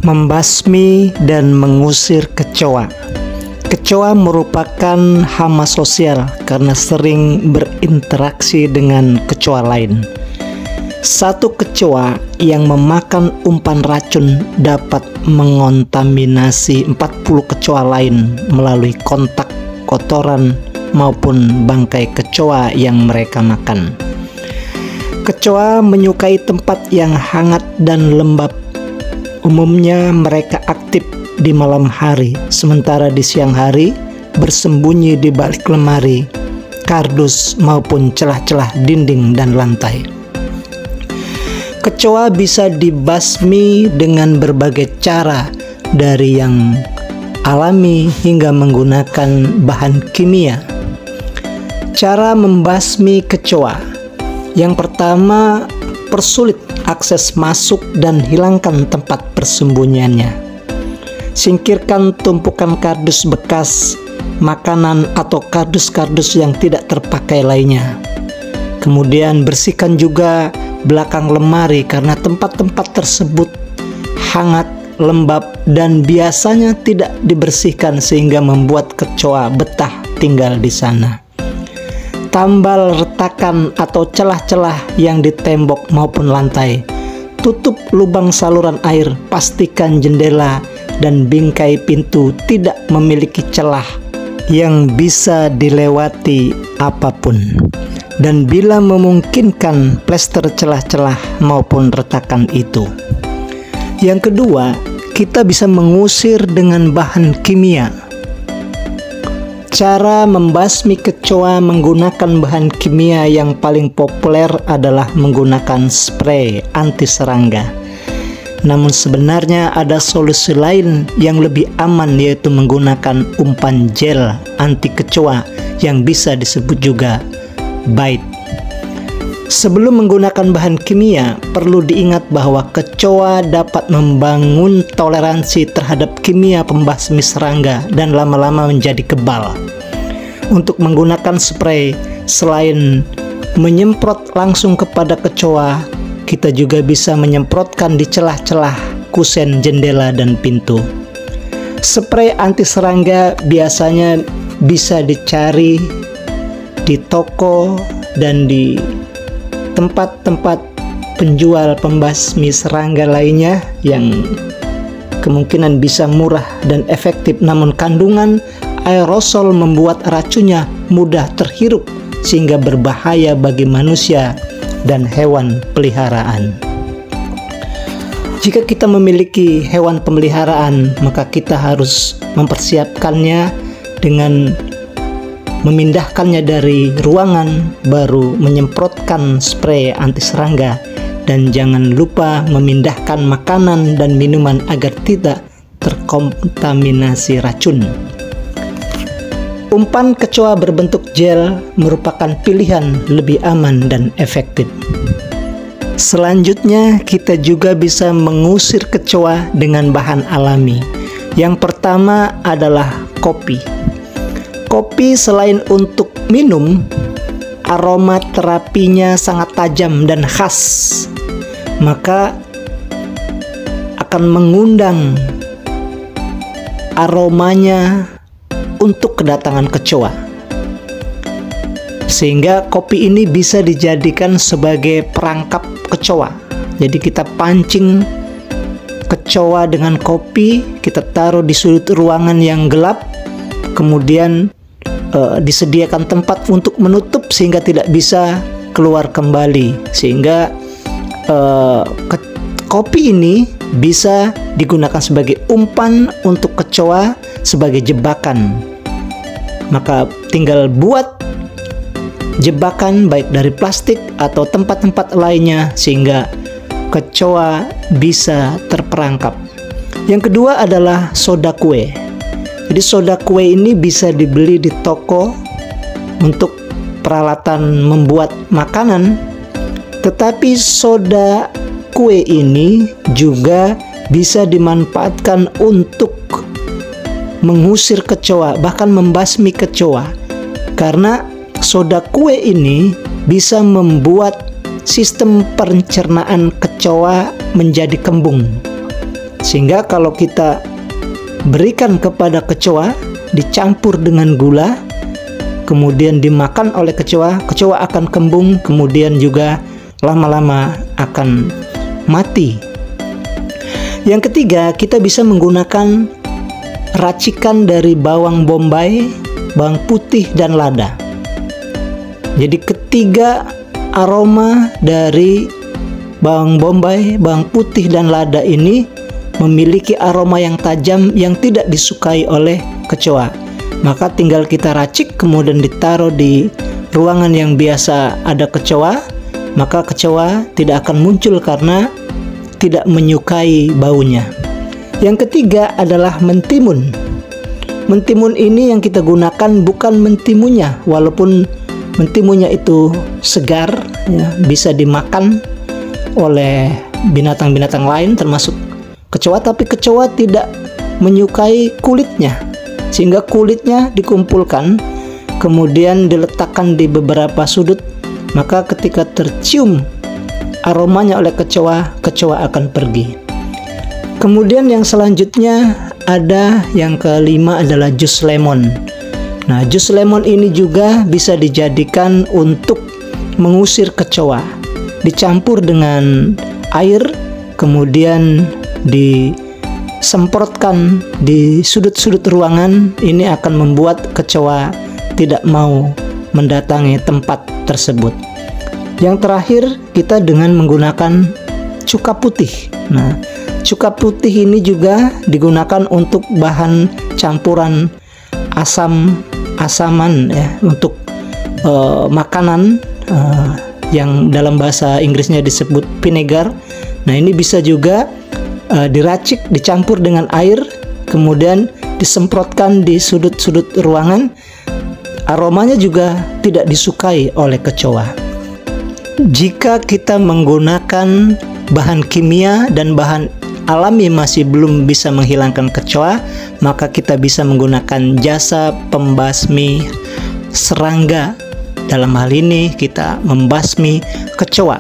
Membasmi dan mengusir kecoa. Kecoa merupakan hama sosial karena sering berinteraksi dengan kecoa lain. Satu kecoa yang memakan umpan racun dapat mengontaminasi 40 kecoa lain melalui kontak kotoran maupun bangkai kecoa yang mereka makan. Kecoa menyukai tempat yang hangat dan lembab. Umumnya mereka aktif di malam hari, sementara di siang hari bersembunyi di balik lemari, kardus maupun celah-celah dinding dan lantai. Kecoa bisa dibasmi dengan berbagai cara, dari yang alami hingga menggunakan bahan kimia. Cara membasmi kecoa. Yang pertama, persulit akses masuk dan hilangkan tempat persembunyiannya. Singkirkan tumpukan kardus bekas makanan atau kardus-kardus yang tidak terpakai lainnya. Kemudian bersihkan juga belakang lemari karena tempat-tempat tersebut hangat, lembab, dan biasanya tidak dibersihkan sehingga membuat kecoa betah tinggal di sana. Tambal retakan atau celah-celah yang di tembok maupun lantai. Tutup lubang saluran air, pastikan jendela dan bingkai pintu tidak memiliki celah yang bisa dilewati apapun. Dan bila memungkinkan, plester celah-celah maupun retakan itu. Yang kedua, kita bisa mengusir dengan bahan kimia. Cara membasmi kecoa menggunakan bahan kimia yang paling populer adalah menggunakan spray anti serangga. Namun sebenarnya ada solusi lain yang lebih aman, yaitu menggunakan umpan gel anti kecoa yang bisa disebut juga bite. Sebelum menggunakan bahan kimia, perlu diingat bahwa kecoa dapat membangun toleransi terhadap kimia pembasmi serangga dan lama-lama menjadi kebal. Untuk menggunakan spray, selain menyemprot langsung kepada kecoa, kita juga bisa menyemprotkan di celah-celah kusen jendela dan pintu. Spray anti serangga biasanya bisa dicari di toko dan di tempat-tempat penjual pembasmi serangga lainnya yang kemungkinan bisa murah dan efektif, namun kandungan aerosol membuat racunnya mudah terhirup sehingga berbahaya bagi manusia dan hewan peliharaan. Jika kita memiliki hewan peliharaan, maka kita harus mempersiapkannya dengan memindahkannya dari ruangan, baru menyemprotkan spray anti serangga, dan jangan lupa memindahkan makanan dan minuman agar tidak terkontaminasi racun. Umpan kecoa berbentuk gel merupakan pilihan lebih aman dan efektif. Selanjutnya, kita juga bisa mengusir kecoa dengan bahan alami. Yang pertama adalah kopi. Kopi selain untuk minum, aroma terapinya sangat tajam dan khas, maka akan mengundang aromanya untuk kedatangan kecoa. Sehingga kopi ini bisa dijadikan sebagai perangkap kecoa. Jadi kita pancing kecoa dengan kopi, kita taruh di sudut ruangan yang gelap, kemudian disediakan tempat untuk menutup sehingga tidak bisa keluar kembali, sehingga kopi ini bisa digunakan sebagai umpan untuk kecoa, sebagai jebakan. Maka tinggal buat jebakan baik dari plastik atau tempat-tempat lainnya sehingga kecoa bisa terperangkap. Yang kedua adalah soda kue. Jadi soda kue ini bisa dibeli di toko untuk peralatan membuat makanan, tetapi soda kue ini juga bisa dimanfaatkan untuk mengusir kecoa, bahkan membasmi kecoa, karena soda kue ini bisa membuat sistem pencernaan kecoa menjadi kembung. Sehingga kalau kita berikan kepada kecoa dicampur dengan gula, kemudian dimakan oleh kecoa, kecoa akan kembung, kemudian juga lama-lama akan mati. Yang ketiga, kita bisa menggunakan racikan dari bawang bombay, bawang putih, dan lada. Jadi ketiga aroma dari bawang bombay, bawang putih, dan lada ini memiliki aroma yang tajam yang tidak disukai oleh kecoa. Maka tinggal kita racik, kemudian ditaruh di ruangan yang biasa ada kecoa, maka kecoa tidak akan muncul karena tidak menyukai baunya. Yang ketiga adalah mentimun. Mentimun ini yang kita gunakan bukan mentimunnya, walaupun mentimunnya itu segar, ya, bisa dimakan oleh binatang-binatang lain termasuk kecoa, tapi kecoa tidak menyukai kulitnya, sehingga kulitnya dikumpulkan kemudian diletakkan di beberapa sudut, maka ketika tercium aromanya oleh kecoa, kecoa akan pergi. Kemudian yang selanjutnya ada yang kelima adalah jus lemon. Nah, jus lemon ini juga bisa dijadikan untuk mengusir kecoa. Dicampur dengan air, kemudian disemprotkan di sudut-sudut ruangan. Ini akan membuat kecoa tidak mau mendatangi tempat tersebut. Yang terakhir, kita dengan menggunakan cuka putih. Nah, cuka putih ini juga digunakan untuk bahan campuran asaman, ya, untuk makanan yang dalam bahasa Inggrisnya disebut vinegar. Nah, ini bisa juga diracik, dicampur dengan air, kemudian disemprotkan di sudut-sudut ruangan. Aromanya juga tidak disukai oleh kecoa. Jika kita menggunakan bahan kimia dan bahan alami masih belum bisa menghilangkan kecoa, maka kita bisa menggunakan jasa pembasmi serangga. Dalam hal ini kita membasmi kecoa.